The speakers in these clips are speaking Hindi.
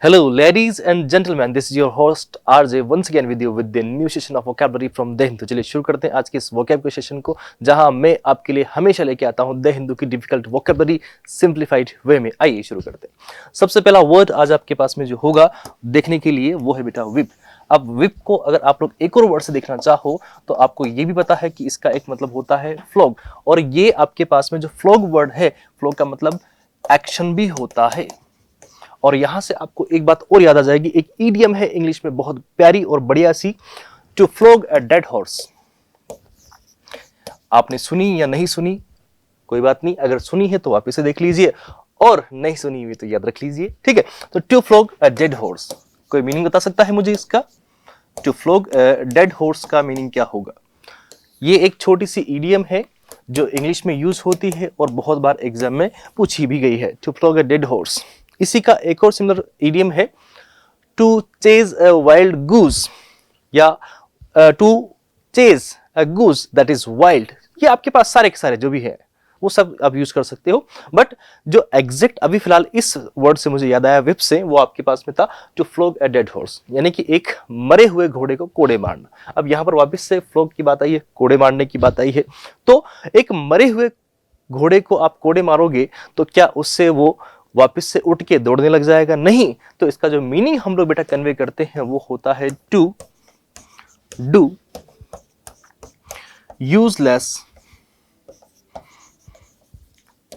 Hello, ladies and gentlemen. This is your host RJ once again with you with the new session of vocabulary from the Hindu. चलिए शुरू करते हैं आज के इस vocab के सेशन को, जहां मैं आपके लिए हमेशा लेके आता हूं द हिंदू की डिफिकल्ट vocabulary सिंप्लीफाइड वे में। आइए शुरू करते हैं। सबसे पहला वर्ड आज आपके पास में जो होगा देखने के लिए वो है बेटा विप। अब विप को अगर आप लोग एक और वर्ड से देखना चाहो तो आपको ये भी पता है कि इसका एक मतलब होता है फ्लॉग, और ये आपके पास में जो फ्लॉग वर्ड है, फ्लॉग का मतलब एक्शन भी होता है। और यहां से आपको एक बात और याद आ जाएगी, एक ईडियम है इंग्लिश में बहुत प्यारी और बढ़िया सी, to flog a dead horse. आपने सुनी या नहीं सुनी कोई बात नहीं, अगर सुनी है तो वापस से देख लीजिए और नहीं सुनी हुई तो याद रख लीजिए, ठीक है। तो to flog a dead horse, कोई मीनिंग बता सकता है मुझे इसका? To flog a dead horse का मीनिंग क्या होगा? ये एक छोटी सी ईडियम है जो इंग्लिश में यूज होती है और बहुत बार एग्जाम में पूछी भी गई है। To flog a dead horse. इसी का एक और सिमिलर ईडियम है to chase a wild goose, या to chase a goose that is wild. ये आपके पास सारे के सारे जो भी है वो सब आप यूज कर सकते हो, बट जो एग्जैक्ट अभी फिलहाल इस वर्ड से मुझे याद आया विप से, वो आपके पास में था to flog a dead horse, यानी कि एक मरे हुए घोड़े को कोड़े मारना। अब यहां पर वापस से फ्लॉग की बात आई है, कोड़े मारने की बात आई है, तो एक मरे हुए घोड़े को आप कोड़े मारोगे तो क्या उससे वो वापस से उठ के दौड़ने लग जाएगा? नहीं। तो इसका जो मीनिंग हम लोग बेटा कन्वे करते हैं वो होता है टू डू यूजलेस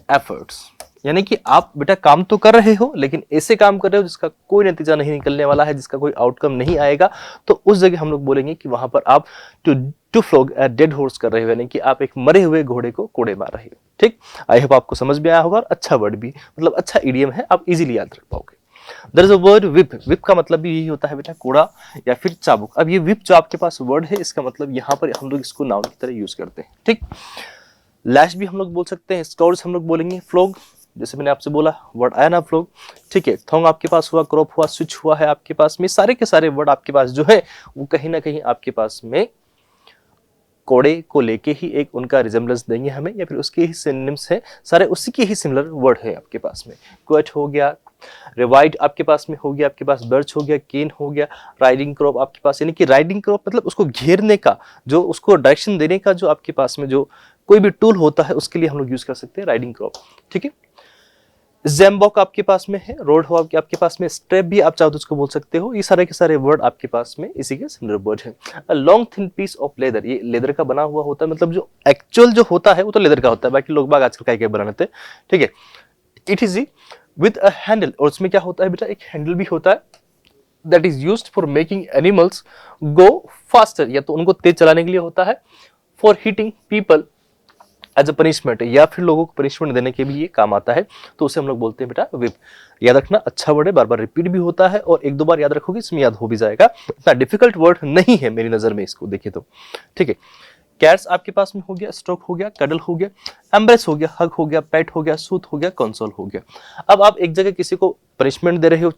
एफर्ट्स, यानी कि आप बेटा काम तो कर रहे हो लेकिन ऐसे काम कर रहे हो जिसका कोई नतीजा नहीं निकलने वाला है, जिसका कोई आउटकम नहीं आएगा, तो उस जगह हम लोग बोलेंगे कि वहां पर आप to flog a dead horse कर रहे हो, यानी कि आप एक मरे हुए घोड़े को कोड़े मार रहे हो। ठीक, आई होप आपको समझ में आया होगा, और अच्छा वर्ड भी, मतलब अच्छा इडियम है, आप इजीली याद रख पाओगे। There is a word whip. Whip का मतलब भी यही होता है बेटा कोड़ा या फिर चाबुक। अब ये विप जो आपके पास वर्ड है, इसका मतलब यहाँ पर हम लोग इसको नाउन की तरह यूज करते हैं। ठीक, लैश भी हम लोग बोल सकते हैं, स्कॉर्स हम लोग बोलेंगे, फ्लॉग जैसे मैंने आपसे बोला वर्ड आया ना फ्लॉग, ठीक है। थोंग आपके पास हुआ, क्रॉप हुआ, स्विच हुआ है आपके पास में, सारे के सारे वर्ड आपके पास जो है वो कहीं ना कहीं आपके पास में कोड़े को लेके ही एक उनका रिजेम्बलेंस देंगे हमें, या फिर उसके ही सिनोनिम्स है, सारे उसी के ही सिमिलर वर्ड है आपके पास में। क्वेट हो गया, रिवाइड आपके पास में हो गया, आपके पास बर्च हो गया, केन हो गया, राइडिंग क्रॉप आपके पास, यानी कि राइडिंग क्रॉप मतलब उसको घेरने का, जो उसको डायरेक्शन देने का जो आपके पास में जो कोई भी टूल होता है उसके लिए हम लोग यूज कर सकते हैं राइडिंग क्रॉप, ठीक है। ज़ैम्बॉक आपके पास में है, रोड हो आपके पास में, स्ट्रेप भी आप चाहो तो उसको बोल सकते हो। ये सारे के सारे वर्ड आपके पास में इसी के सिमिलर वर्ड है। Long thin piece of leather, ये लेदर का बना हुआ होता है, मतलब जो एक्चुअल जो होता है वो तो लेदर का होता है, बाकी लोग बाग आजकल क्या बना लेते हैं, ठीक है। It is with a handle, और उसमें क्या होता है बेटा, एक हैंडल भी होता है, that is used for making animals go faster, या तो उनको तेज चलाने के लिए होता है, for hitting people as a punishment, या फिर लोगों को पनिशमेंट देने के भी ये काम आता है, तो उसे हम लोग बोलते हैं बेटा विप। याद रखना, अच्छा वर्ड है, बार बार रिपीट भी होता है, और एक दो बार याद रखोगे इसमें याद हो भी जाएगा, इतना डिफिकल्ट वर्ड नहीं है मेरी नजर में इसको देखे तो, ठीक है। कैट्स आपके पास में हो गया, स्ट्रोक हो गया, कडल हो गया, एम्ब्रेस हो गया, हग हो गया, पेट हो गया, सूत हो गया, कंसोल हो गया। अब आप एक जगह किसी को पनिशमेंट दे रहे हो,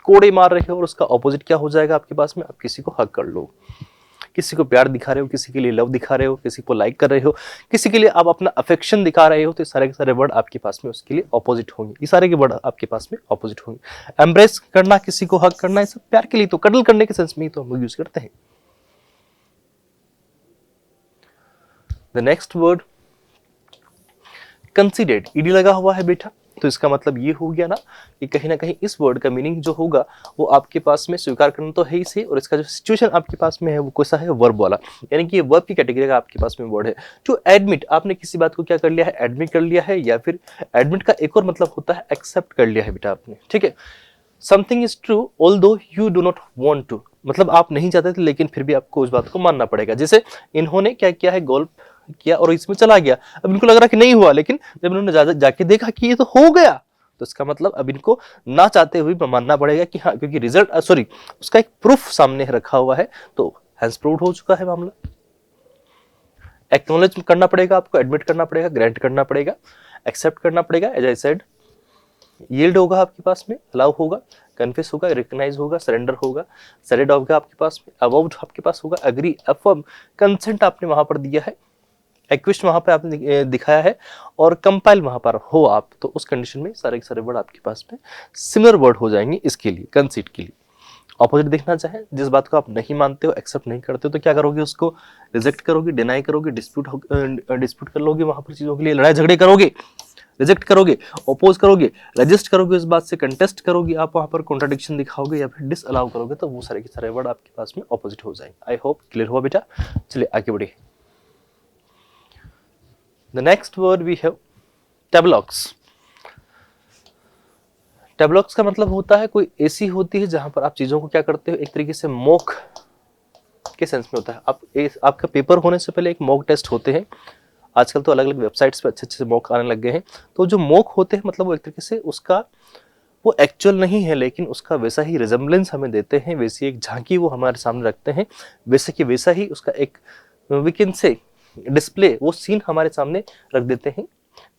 कोड़े मार रहे हो, और उसका ऑपोजिट क्या हो जाएगा आपके पास में, आप किसी को हग कर लो, किसी को प्यार दिखा रहे हो, किसी के लिए लव दिखा रहे हो, किसी को लाइक कर रहे हो, किसी के लिए आप अपना अफेक्शन दिखा रहे हो, तो सारे के सारे वर्ड आपके पास में उसके लिए ऑपोजिट होंगे, ये सारे के वर्ड आपके पास में ऑपोजिट होंगे। एम्ब्रेस करना, किसी को हग करना, ये सब प्यार के लिए, तो कडल करने के सेंस में ही तो हम लोग यूज करते हैं। The next word considered, ED लगा हुआ है बेटा, तो इसका मतलब ये हो गया ना कि कहीं ना कहीं इस वर्ड का मीनिंग जो होगा वो आपके पास में स्वीकार करना तो है ही सही, और इसका जो सिचुएशन आपके पास में है वो कैसा है, वर्ब वाला, यानी कि ये वर्ब की कैटेगरी का आपके पास में वर्ड है। टू एडमिट, आपने किसी बात को क्या कर लिया है, एडमिट कर लिया है, या फिर एडमिट का एक और मतलब होता है एक्सेप्ट कर लिया है बेटा आपने, ठीक है। Something is true although you do not want to, मतलब आप नहीं चाहते थे लेकिन फिर भी आपको उस बात को मानना पड़ेगा। जैसे इन्होंने क्या किया है, गोल्फ किया और इसमें चला गया, अब इनको लग रहा कि नहीं हुआ, लेकिन जब इन्होंने जाके देखा कि ये तो हो गया, तो इसका मतलब अब इनको ना चाहते हुए मानना पड़ेगा कि हाँ, क्योंकि रिजल्ट सॉरी उसका एक प्रूफ सामने रखा हुआ है, तो हैंस प्रूव्ड हो चुका है मामला। एक्नॉलेज करना पड़ेगा आपको, एडमिट करना पड़ेगा, ग्रांट करना पड़ेगा, एक्सेप्ट करना पड़ेगा, एज आई सेड। यील्ड होगा आपके पास में, अलाउ होगा, कन्फेस होगा, रिकग्नाइज होगा, सरेंडर होगा, सरेड होगा आपके पास में, अबाउट आपके पास होगा, अग्री, अफर्म, कंसेंट आपने वहां पर दिया है, एक्विस्ट वहां पे आपने दिखाया है और कंपाइल वहां पर हो आप, तो उस कंडीशन में सारे के सारे वर्ड आपके पास में सिमिलर वर्ड हो जाएंगे इसके लिए, कंसीट के लिए। ऑपोजिट देखना चाहे, जिस बात को आप नहीं मानते हो, एक्सेप्ट नहीं करते हो, तो क्या करोगे, उसको रिजेक्ट करोगे, डिनाई करोगे, डिस्प्यूट कर लोगे, वहां पर चीजों के लिए लड़ाई झगड़े करोगे, रिजेक्ट करोगे, ओपोज करोगे, रजिस्ट करोगे, इस बात से कंटेस्ट करोगे, आप वहां पर कॉन्ट्राडिक्शन दिखाओगे या फिर डिसअलाउ करोगे, तो वो सारे के सारे वर्ड आपके पास में ऑपोजिट हो जाएंगे। आई होप क्लियर हुआ बेटा। चलिए आगे बढ़े। The next word we have tableaux. Tableaux का मतलब होता है कोई ऐसी होती है जहां पर आप चीजों को क्या करते हो, एक तरीके से मॉक के सेंस में होता है। आपका पेपर होने से पहले एक मॉक टेस्ट होते हैं, आजकल तो अलग अलग वेबसाइट्स पे अच्छे अच्छे मॉक आने लग गए हैं। तो जो मॉक होते हैं मतलब वो एक तरीके से उसका वो एक्चुअल नहीं है, लेकिन उसका वैसा ही रिजेम्बलेंस हमें देते हैं, वैसी एक झांकी वो हमारे सामने रखते हैं, वैसे कि वैसा ही उसका एक वी कैन से डिस्प्ले, वो सीन हमारे सामने रख देते हैं,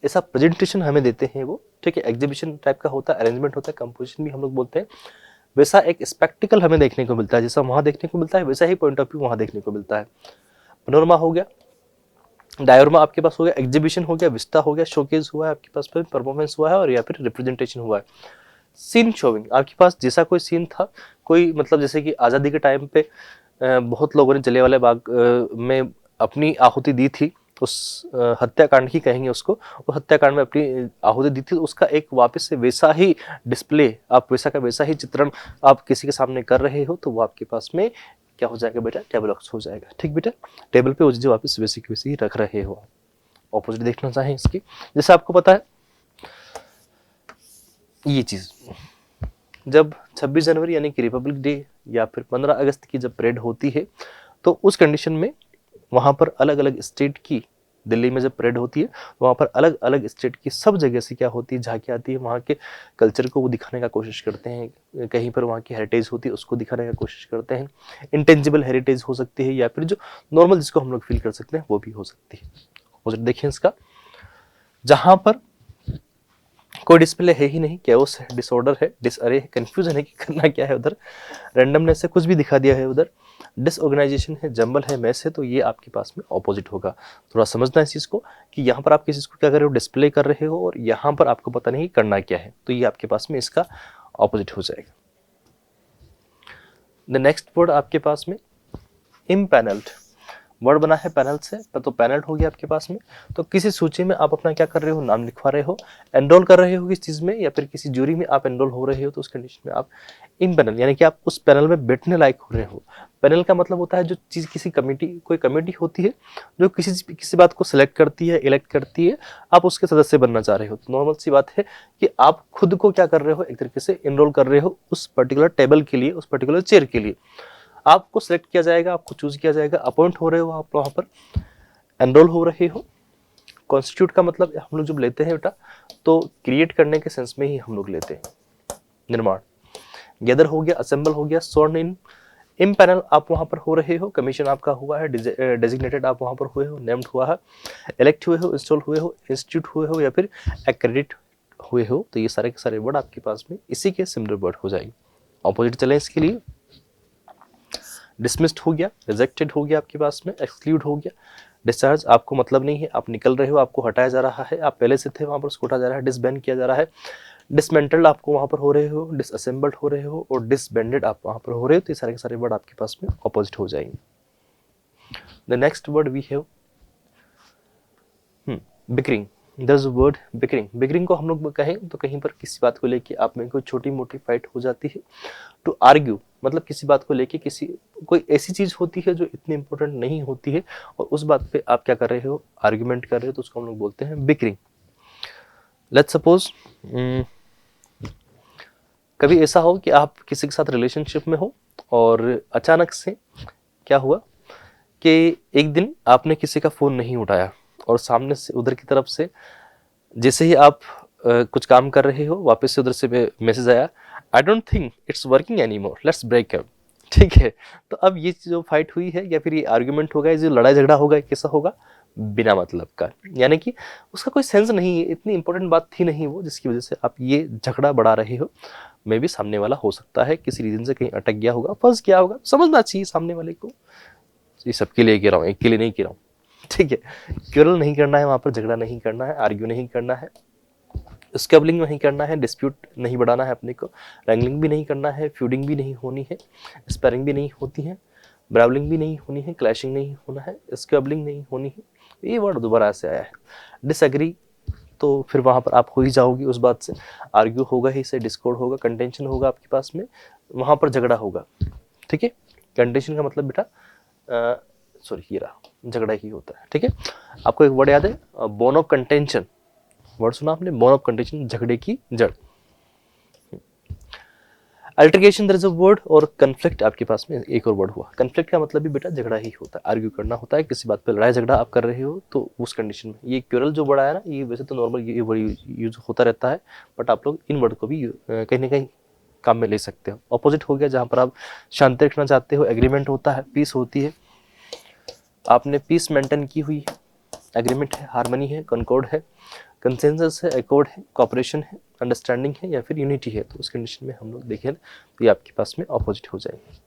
ऐसा प्रेजेंटेशन हमें देते हैं वो, ठीक है। एग्जीबिशन टाइप का होता है, अरेंजमेंट होता है, कंपोजिशन भी हम लोग बोलते हैं। वैसा एक स्पेक्टिकल हमें देखने को मिलता है, जैसा वहां देखने को मिलता है वैसा ही पॉइंट ऑफ व्यू वहां देखने को मिलता है। पनोरमा हो गया, डायोरमा आपके पास हो गया, एग्जीबिशन हो गया, विस्टा हो गया, शोकेस हुआ है आपके पास, परफॉर्मेंस हुआ है और या फिर रिप्रेजेंटेशन हुआ है। सीन शोविंग आपके पास जैसा कोई सीन था, कोई मतलब जैसे कि आज़ादी के टाइम पे बहुत लोगों ने जलियांवाला बाग में अपनी आहुति दी थी, उस हत्याकांड की कहेंगे उसको, वो हत्याकांड में अपनी आहुति दी थी, उसका एक वापस से वैसा ही डिस्प्ले, आप वैसा का वैसा ही चित्रण आप किसी के सामने कर रहे हो, तो वो आपके पास में क्या हो जाएगा बेटा, टेबलॉक्स हो जाएगा। ठीक बेटा, टेबल पे वो चीजें वापस वैसी की वैसी ही रख रहे हो। ऑपोजिट देखना चाहें इसकी, जैसे आपको पता है ये चीज जब 26 जनवरी यानी कि रिपब्लिक डे या फिर 15 अगस्त की जब परेड होती है, तो उस कंडीशन में वहां पर अलग अलग स्टेट की, दिल्ली में जब परेड होती है तो वहां पर अलग अलग स्टेट की सब जगह से क्या होती है, झांकी आती है, वहां के कल्चर को वो दिखाने का कोशिश करते हैं, कहीं पर वहां की हेरिटेज होती है उसको दिखाने का कोशिश करते हैं। इंटेंजिबल हेरिटेज हो सकती है या फिर जो नॉर्मल जिसको हम लोग फील कर सकते हैं वो भी हो सकती है। और देखिए इसका, जहां पर कोई डिस्प्ले है ही नहीं, कैओस है, डिसऑर्डर है, डिसअरे है, कंफ्यूजन है कि करना क्या है उधर, रैंडमनेस से कुछ भी दिखा दिया है उधर, डिसऑर्गेनाइजेशन है, जंबल है, मैस है, तो ये आपके पास में ऑपोजिट होगा। थोड़ा समझना इस चीज को कि यहाँ पर आप किसी चीज को क्या कर रहे हो, डिस्प्ले कर रहे हो, और यहाँ पर आपको पता नहीं करना क्या है, तो ये आपके पास में इसका ऑपोजिट हो जाएगा। द नेक्स्ट वर्ड आपके पास में इम्पैनल्ड वर्ड बना है पैनल से, तो पैनल हो गया आपके पास में, तो किसी सूची में आप अपना क्या कर रहे हो, नाम लिखवा रहे हो, एनरोल कर रहे हो किस चीज में, या फिर किसी जूरी में आप एनरोल हो रहे हो, तो उस कंडीशन में आप इन पैनल यानी कि आप उस पैनल में बैठने लायक हो रहे हो। पैनल का मतलब होता है जो चीज किसी कमेटी, कोई कमेटी होती है जो किसी बात को सिलेक्ट करती है, इलेक्ट करती है, आप उसके सदस्य बनना चाह रहे हो, तो नॉर्मल सी बात है कि आप खुद को क्या कर रहे हो, एक तरीके से एनरोल कर रहे हो उस पर्टिकुलर टेबल के लिए, उस पर्टिकुलर चेयर के लिए। आपको सिलेक्ट किया जाएगा, आपको चूज किया जाएगा, अपॉइंट हो रहे हो, आप वहां पर एनरोल हो रहे हो। कॉन्स्टिट्यूट का मतलब हम लोग जब लेते हैं बेटा, तो क्रिएट करने के सेंस में ही हम लोग लेते हैं, निर्माण। गैदर हो गया, असेंबल हो गया, सॉर्न इन, इम्पैनल आप वहां पर हो रहे हो, कमीशन आपका हुआ है, डेजिग्नेटेड आप वहां पर हुए हो, नेम्ड हुआ है, इलेक्ट हुए हो, इंस्टॉल हुए हो, इंस्टीट्यूट हुए हो या फिर एक्रेडिट हुए हो, तो ये सारे के सारे वर्ड आपके पास में इसी के सिमिलर वर्ड हो जाएंगे। ऑपोजिट चले इसके लिए, डिसमिस्ड हो गया, रिजेक्टेड हो गया आपके पास में, एक्सक्लूड हो गया, डिस्चार्ज आपको मतलब नहीं है, आप निकल रहे हो, आपको हटाया जा रहा है, आप पहले से थे वहां पर उसको हटाया जा रहा है, डिसबैंड किया जा रहा है, डिसमेंटल्ड आपको वहां पर हो रहे हो, डिसअसेंबल्ड हो रहे हो, और डिसबैंडेड आप वहां पर हो रहे हो, तो ये सारे के सारे वर्ड आपके पास में ऑपोजिट हो जाएंगे। The next word we have bickering. This word bickering, bickering को हम लोग कहें तो कहीं पर किसी बात को लेके आप में कोई छोटी मोटी फाइट हो जाती है। टू आर्ग्यू मतलब किसी बात को लेके कोई ऐसी चीज होती है जो इतनी इंपॉर्टेंट नहीं होती है, और उस बात पे आप क्या कर रहे हो, आर्ग्यूमेंट कर रहे हो, तो उसको हम लोग बोलते हैं बिकरिंग। लेट्स सपोज कभी ऐसा हो कि आप किसी के साथ रिलेशनशिप में हो और अचानक से क्या हुआ कि एक दिन आपने किसी का फोन नहीं उठाया, और सामने से उधर की तरफ से जैसे ही आप कुछ काम कर रहे हो, वापस से उधर से मैसेज आया, I don't think it's working any more, let's break up. ठीक है, तो अब ये जो फाइट हुई है या फिर ये आर्ग्यूमेंट होगा, ये जो लड़ाई झगड़ा होगा, कैसा होगा, बिना मतलब का, यानी कि उसका कोई सेंस नहीं है, इतनी इंपॉर्टेंट बात थी नहीं वो, जिसकी वजह से आप ये झगड़ा बढ़ा रहे हो। मे भी सामने वाला हो सकता है किसी रीजन से कहीं अटक गया होगा, फंस गया होगा, समझना चाहिए सामने वाले को। ये सबके लिए कह रहा हूँ, एक के लिए नहीं कह रहा हूँ। ठीक है, क्यूरल नहीं करना है, वहां पर झगड़ा नहीं करना है, आर्ग्यू नहीं करना है, स्क्वेबलिंग नहीं करना है, डिस्प्यूट नहीं बढ़ाना है अपने को, रैंगलिंग भी नहीं करना है, फ्यूडिंग भी नहीं होनी है, स्पैरिंग भी नहीं होती है, ब्रावलिंग भी नहीं होनी है, क्लैशिंग नहीं होना है, स्क्वेबलिंग नहीं होनी है। ये वर्ड दोबारा से आया है। डिसएग्री तो फिर वहां पर आप हो ही जाओगी उस बात से, आर्ग्यू होगा ही से, डिस्कॉर्ड होगा, कंटेंशन होगा आपके पास में, वहां पर झगड़ा होगा। ठीक है, कंटेंशन का मतलब बेटा सॉरी ये रहा, झगड़ा ही होता है। ठीक है, आपको एक वर्ड याद है, बोन ऑफ कंटेंशन, वर्ड सुना आपने, बोन ऑफ कंटेंशन, झगड़े की जड़। Altercation there is a word, और कन्फ्लिक्ट आपके पास में एक और वर्ड हुआ। कन्फ्लिक्ट का मतलब भी बेटा झगड़ा ही होता है, आर्ग्यू करना होता है, किसी बात पे लड़ाई झगड़ा आप कर रहे हो तो उस कंडीशन में। ये क्यूरल जो वर्ड आया ना, ये वैसे तो नॉर्मल ये वर्ड यूज होता रहता है, बट आप लोग इन वर्ड को भी कहीं ना कहीं काम में ले सकते हो। ऑपोजिट हो गया जहां पर आप शांति रखना चाहते हो, एग्रीमेंट होता है, पीस होती है, आपने पीस मेंटेन की हुई है, एग्रीमेंट है, हार्मनी है, कंकॉर्ड है, कंसेंसस है, एकॉर्ड है, कॉपरेशन है, अंडरस्टैंडिंग है, या फिर यूनिटी है। तो उस कंडीशन में हम लोग देखें तो ये आपके पास में ऑपोजिट हो जाएंगे।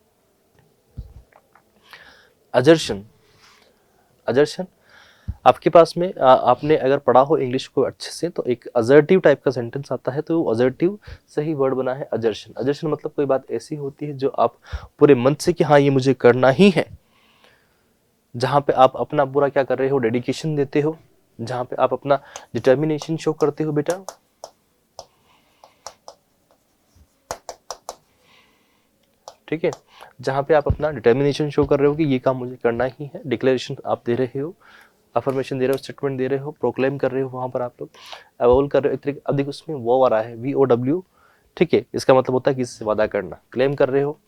अजर्शन, अजर्शन आपके पास में आपने अगर पढ़ा हो इंग्लिश को अच्छे से तो एक अजर्टिव टाइप का सेंटेंस आता है, तो अजर्टिव से ही वर्ड बना है अजर्शन। अजर्शन मतलब कोई बात ऐसी होती है जो आप पूरे मन से कि हाँ ये मुझे करना ही है, जहां पे आप अपना पूरा क्या कर रहे हो, डेडिकेशन देते हो, जहां पे आप अपना डिटर्मिनेशन शो करते हो बेटा। ठीक है, जहां पे आप अपना डिटर्मिनेशन शो कर रहे हो कि ये काम मुझे करना ही है, डिक्लेरेशन आप दे रहे हो, अफर्मेशन दे रहे हो, स्टेटमेंट दे रहे हो, प्रोक्लेम कर रहे हो, वहां पर आप लोग अवोल कर रहे हो। अब देखो उसमें वो आ रहा है VOW, ठीक है, इसका मतलब होता है किसी से वादा करना, क्लेम कर रहे हो,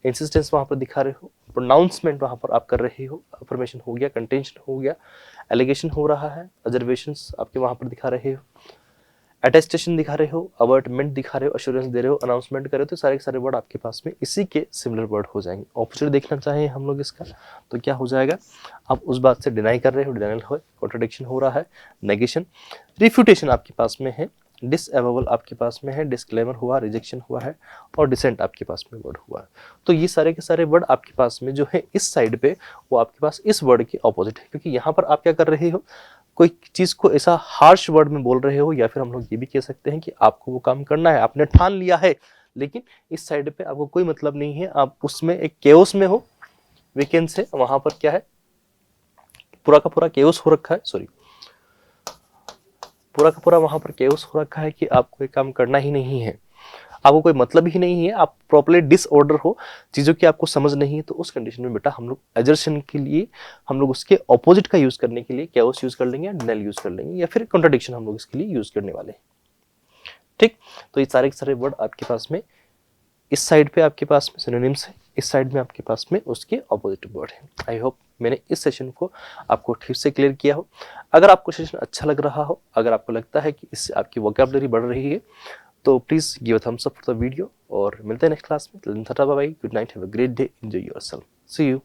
इंसिस्टेंस वहां पर दिखा रहे हो, प्रोनाउंसमेंट वहां पर आप कर रहे हो, अफर्मेशन हो गया, कंटेंशन हो गया, एलिगेशन हो रहा है, ऑब्जर्वेशंस आपके वहां पर दिखा रहे हो, अटेस्टेशन दिखा रहे हो, अवर्टमेंट दिखा रहे हो, अश्योरेंस दे रहे हो, अनाउंसमेंट कर रहे हो, तो सारे के सारे वर्ड आपके पास में इसी के सिमिलर वर्ड हो जाएंगे। ऑपोजिट देखना चाहें हम लोग इसका तो क्या हो जाएगा, आप उस बात से डिनाई कर रहे हो, डिनाइल हो, कॉन्ट्रडिक्शन हो रहा है, नेगेशन, रिफ्यूटेशन आपके पास में है, डिसअवेबल आपके पास में है, डिस्क्लेमर हुआ, रिजेक्शन हुआ है, और डिसेंट आपके पास में वर्ड हुआ है। तो ये सारे के सारे वर्ड आपके पास में जो है इस साइड पे वो आपके पास इस वर्ड के ऑपोजिट है, क्योंकि यहाँ पर आप क्या कर रहे हो, कोई चीज को ऐसा हार्श वर्ड में बोल रहे हो, या फिर हम लोग ये भी कह सकते हैं कि आपको वो काम करना है, आपने ठान लिया है, लेकिन इस साइड पे आपको कोई मतलब नहीं है, आप उसमें एक केओस में हो, वीकेंड से वहां पर क्या है, पूरा का पूरा केओस हो रखा है, सॉरी पूरा का पूरा वहां पर केओस हो रखा है कि आपको ये काम करना ही नहीं है, आपको कोई मतलब ही नहीं है, आप प्रॉपर्ली डिसऑर्डर हो, चीज़ों की आपको समझ नहीं है। तो उस कंडीशन में बेटा हम लोग एजर्शन के लिए हम लोग उसके ऑपोजिट का यूज करने के लिए कैओस यूज कर लेंगे, या डिनाइल यूज कर लेंगे, या फिर कॉन्ट्रडिक्शन हम लोग इसके लिए यूज करने वाले हैं। ठीक, तो ये सारे के सारे वर्ड आपके पास में इस साइड पे आपके पास में सिनोनिम्स है, इस साइड में आपके पास में उसके ऑपोजिट वर्ड है। आई होप मैंने इस सेशन को आपको ठीक से क्लियर किया हो। अगर आपको सेशन अच्छा लग रहा हो, अगर आपको लगता है कि इससे आपकी वोकैबुलरी बढ़ रही है, तो please give a thumbs up for the video, और मिलते हैं नेक्स्ट क्लास में। Bye bye, good night, have a great day, enjoy yourself, see you.